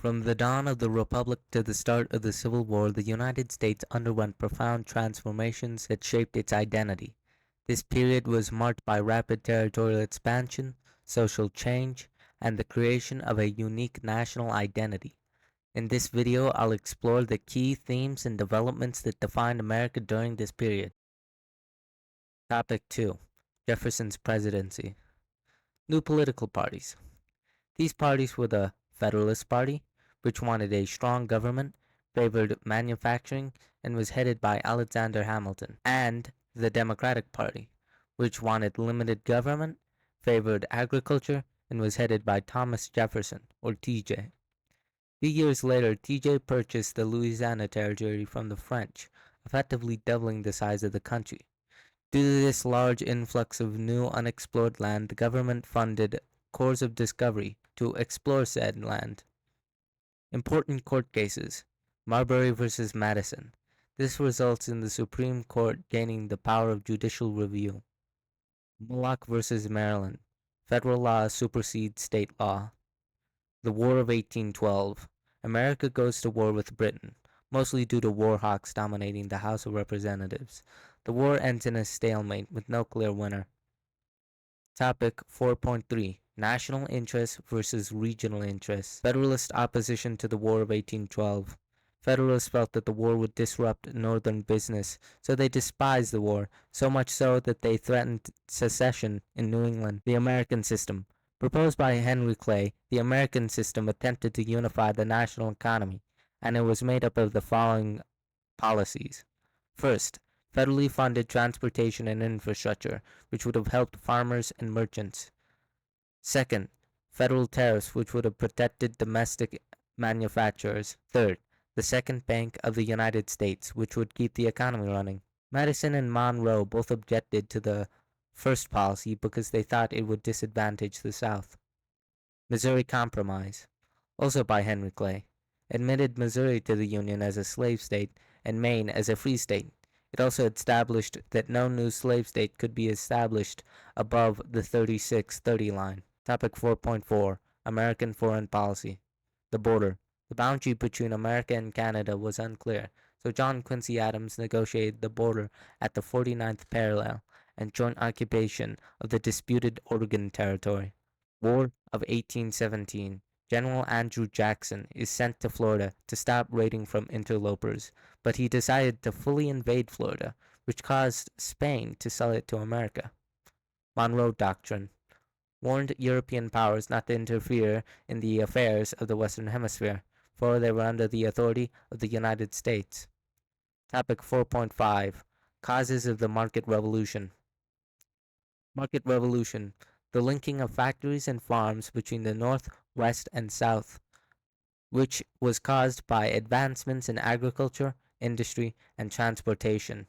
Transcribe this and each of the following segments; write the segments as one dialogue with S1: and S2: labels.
S1: From the dawn of the Republic to the start of the Civil War, the United States underwent profound transformations that shaped its identity. This period was marked by rapid territorial expansion, social change, and the creation of a unique national identity. In this video, I'll explore the key themes and developments that defined America during this period. Topic 2. Jefferson's Presidency. New political parties. These parties were the Federalist Party, which wanted a strong government, favored manufacturing, and was headed by Alexander Hamilton, and the Democratic Party, which wanted limited government, favored agriculture, and was headed by Thomas Jefferson, or TJ. 2 years later, TJ purchased the Louisiana Territory from the French, effectively doubling the size of the country. Due to this large influx of new unexplored land, the government funded corps of discovery to explore said land. Important court cases. Marbury versus Madison. This results in the Supreme Court gaining the power of judicial review. Moloch versus Maryland. Federal law supersedes state law. The War of 1812. America goes to war with Britain, mostly due to war hawks dominating the House of Representatives. The war ends in a stalemate with no clear winner. Topic 4.3. National interests versus regional interests. Federalist opposition to the War of 1812. Federalists felt that the war would disrupt northern business, so they despised the war, so much so that they threatened secession in New England. The American system. Proposed by Henry Clay, the American system attempted to unify the national economy, and it was made up of the following policies. First, federally funded transportation and infrastructure, which would have helped farmers and merchants. Second, federal tariffs, which would have protected domestic manufacturers. Third, the Second Bank of the United States, which would keep the economy running. Madison and Monroe both objected to the first policy because they thought it would disadvantage the South. Missouri Compromise, also by Henry Clay, admitted Missouri to the Union as a slave state and Maine as a free state. It also established that no new slave state could be established above the 3630 line. Topic 4.4. American Foreign Policy. The border. The boundary between America and Canada was unclear, so John Quincy Adams negotiated the border at the 49th parallel and joint occupation of the disputed Oregon Territory. War of 1817. General Andrew Jackson is sent to Florida to stop raiding from interlopers, but he decided to fully invade Florida, which caused Spain to sell it to America. Monroe Doctrine warned European powers not to interfere in the affairs of the Western Hemisphere, for they were under the authority of the United States. Topic 4.5. Causes of the Market Revolution. Market Revolution. The linking of factories and farms between the North, West, and South, which was caused by advancements in agriculture, industry, and transportation.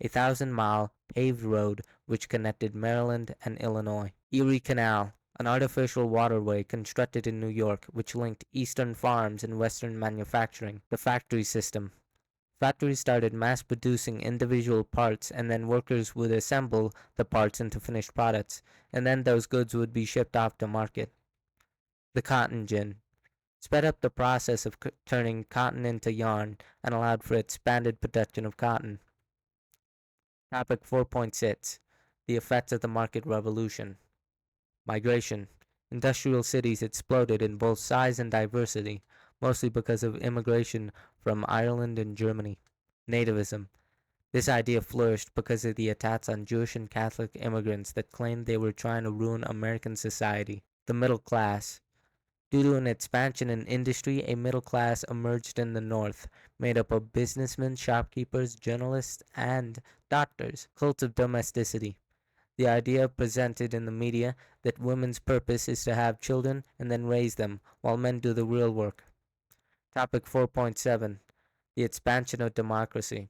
S1: 1,000-mile paved road which connected Maryland and Illinois. Erie Canal, an artificial waterway constructed in New York which linked eastern farms and western manufacturing. The factory system. Factories started mass producing individual parts, and then workers would assemble the parts into finished products, and then those goods would be shipped off to market. The cotton gin sped up the process of turning cotton into yarn and allowed for expanded production of cotton. Topic 4.6. The effects of the market revolution. Migration. Industrial cities exploded in both size and diversity, mostly because of immigration from Ireland and Germany. Nativism. This idea flourished because of the attacks on Jewish and Catholic immigrants that claimed they were trying to ruin American society. The middle class. Due to an expansion in industry, a middle class emerged in the North, made up of businessmen, shopkeepers, journalists, and doctors. Cult of domesticity. The idea presented in the media that women's purpose is to have children and then raise them, while men do the real work. Topic 4.7. The expansion of democracy.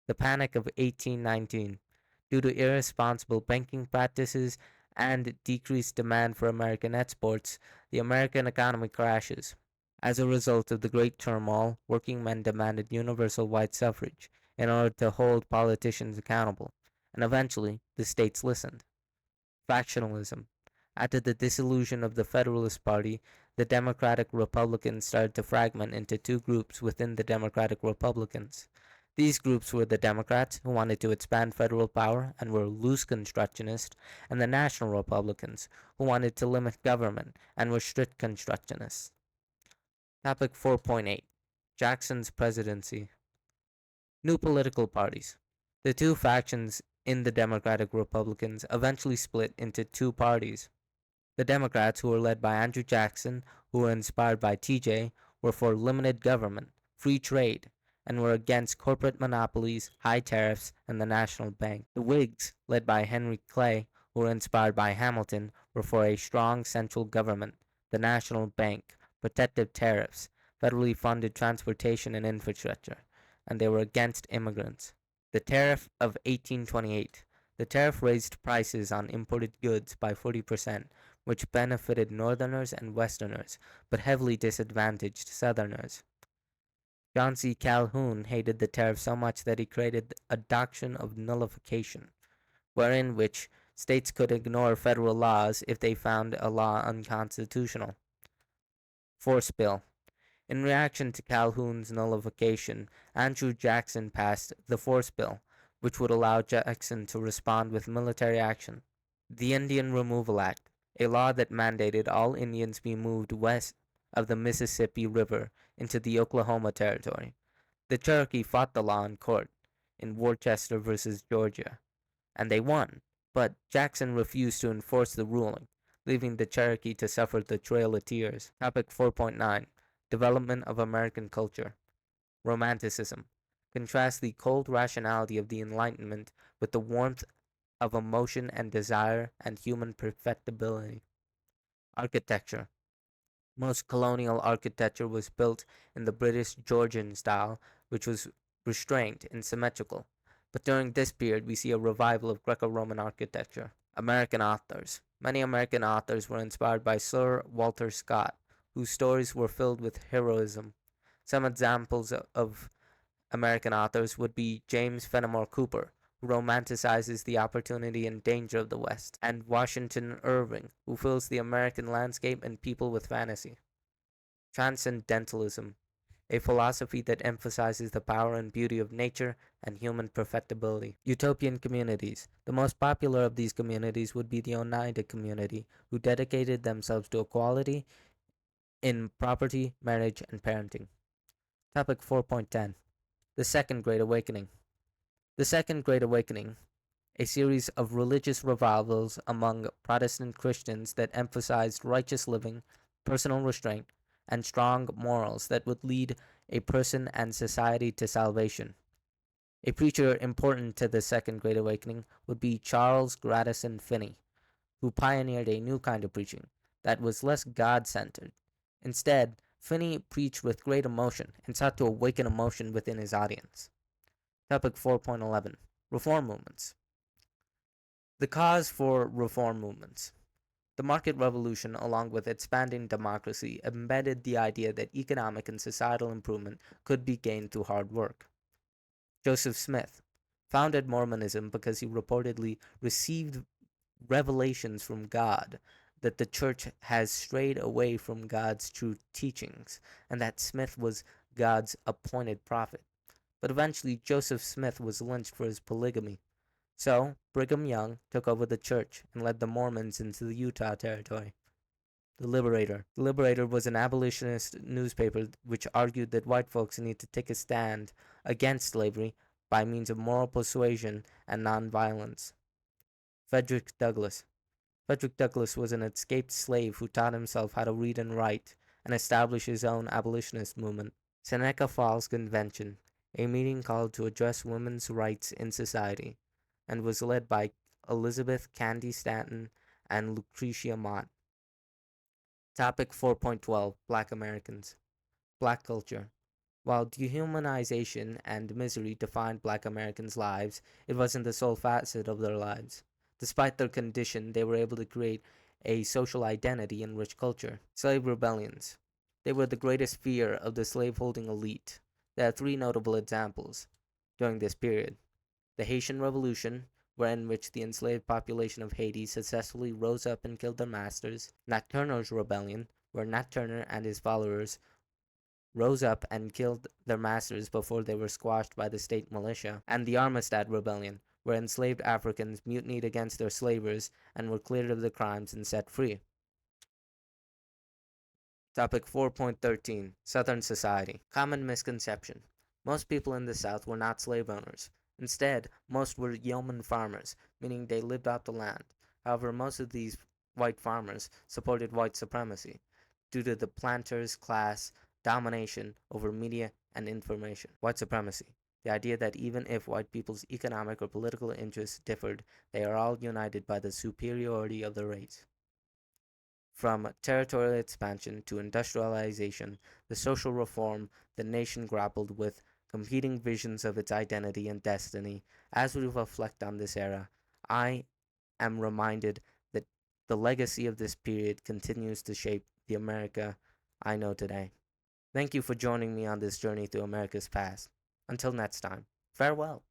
S1: The Panic of 1819. Due to irresponsible banking practices and decreased demand for American exports, the American economy crashes. As a result of the great turmoil, working men demanded universal white suffrage in order to hold politicians accountable, and eventually the states listened. Factionalism. After the dissolution of the Federalist Party, the Democratic Republicans started to fragment into two groups within the Democratic Republicans. These groups were the Democrats, who wanted to expand federal power and were loose constructionists, and the National Republicans, who wanted to limit government and were strict constructionists. Topic 4.8: Jackson's Presidency. New political parties. The two factions in the Democratic Republicans eventually split into two parties. The Democrats, who were led by Andrew Jackson, who were inspired by TJ, were for limited government, free trade, and were against corporate monopolies, high tariffs, and the national bank. The Whigs, led by Henry Clay, who were inspired by Hamilton, were for a strong central government, the national bank, protective tariffs, federally funded transportation and infrastructure, and they were against immigrants. The Tariff of 1828. The tariff raised prices on imported goods by 40%, which benefited Northerners and Westerners, but heavily disadvantaged Southerners. John C. Calhoun hated the tariff so much that he created a doctrine of nullification, wherein which states could ignore federal laws if they found a law unconstitutional. Force Bill. In reaction to Calhoun's nullification, Andrew Jackson passed the Force Bill, which would allow Jackson to respond with military action. The Indian Removal Act, a law that mandated all Indians be moved west of the Mississippi River into the Oklahoma Territory. The Cherokee fought the law in court in Worcester versus Georgia, and they won, but Jackson refused to enforce the ruling, leaving the Cherokee to suffer the Trail of Tears. Topic 4.9: Development of American Culture. Romanticism. Contrast the cold rationality of the Enlightenment with the warmth of emotion and desire and human perfectibility. Architecture. Most colonial architecture was built in the British Georgian style, which was restrained and symmetrical. But during this period, we see a revival of Greco-Roman architecture. American authors. Many American authors were inspired by Sir Walter Scott, whose stories were filled with heroism. Some examples of American authors would be James Fenimore Cooper, who romanticizes the opportunity and danger of the West, and Washington Irving, who fills the American landscape and people with fantasy. Transcendentalism, a philosophy that emphasizes the power and beauty of nature and human perfectibility. Utopian communities. The most popular of these communities would be the Oneida community, who dedicated themselves to equality in property, marriage, and parenting. Topic 4.10: The Second Great Awakening. The Second Great Awakening, a series of religious revivals among Protestant Christians that emphasized righteous living, personal restraint, and strong morals that would lead a person and society to salvation. A preacher important to the Second Great Awakening would be Charles Grandison Finney, who pioneered a new kind of preaching that was less God-centered. Instead, Finney preached with great emotion and sought to awaken emotion within his audience. Topic 4.11: Reform movements. The cause for reform movements. The market revolution, along with expanding democracy, embedded the idea that economic and societal improvement could be gained through hard work. Joseph Smith founded Mormonism because he reportedly received revelations from God that the church has strayed away from God's true teachings, and that Smith was God's appointed prophet. But eventually, Joseph Smith was lynched for his polygamy. So, Brigham Young took over the church and led the Mormons into the Utah Territory. The Liberator. The Liberator was an abolitionist newspaper which argued that white folks need to take a stand against slavery by means of moral persuasion and nonviolence. Frederick Douglass. Frederick Douglass was an escaped slave who taught himself how to read and write and established his own abolitionist movement. Seneca Falls Convention, a meeting called to address women's rights in society, and was led by Elizabeth Cady Stanton and Lucretia Mott. Topic 4.12: Black Americans. Black culture. While dehumanization and misery defined Black Americans' lives, it wasn't the sole facet of their lives. Despite their condition, they were able to create a social identity and rich culture. Slave rebellions. They were the greatest fear of the slaveholding elite. There are three notable examples during this period: the Haitian Revolution, wherein which the enslaved population of Haiti successfully rose up and killed their masters; Nat Turner's Rebellion, where Nat Turner and his followers rose up and killed their masters before they were squashed by the state militia, and the Armistead Rebellion, where enslaved Africans mutinied against their slavers and were cleared of their crimes and set free. Topic 4.13 Southern Society. Common misconception. Most people in the South were not slave owners. Instead, most were yeoman farmers, meaning they lived off the land. However, most of these white farmers supported white supremacy due to the planters' class domination over media and information. White supremacy. The idea that even if white people's economic or political interests differed, they are all united by the superiority of the race. From territorial expansion to industrialization, the social reform the nation grappled with competing visions of its identity and destiny. As we reflect on this era, I am reminded that the legacy of this period continues to shape the America I know today. Thank you for joining me on this journey through America's past. Until next time, farewell.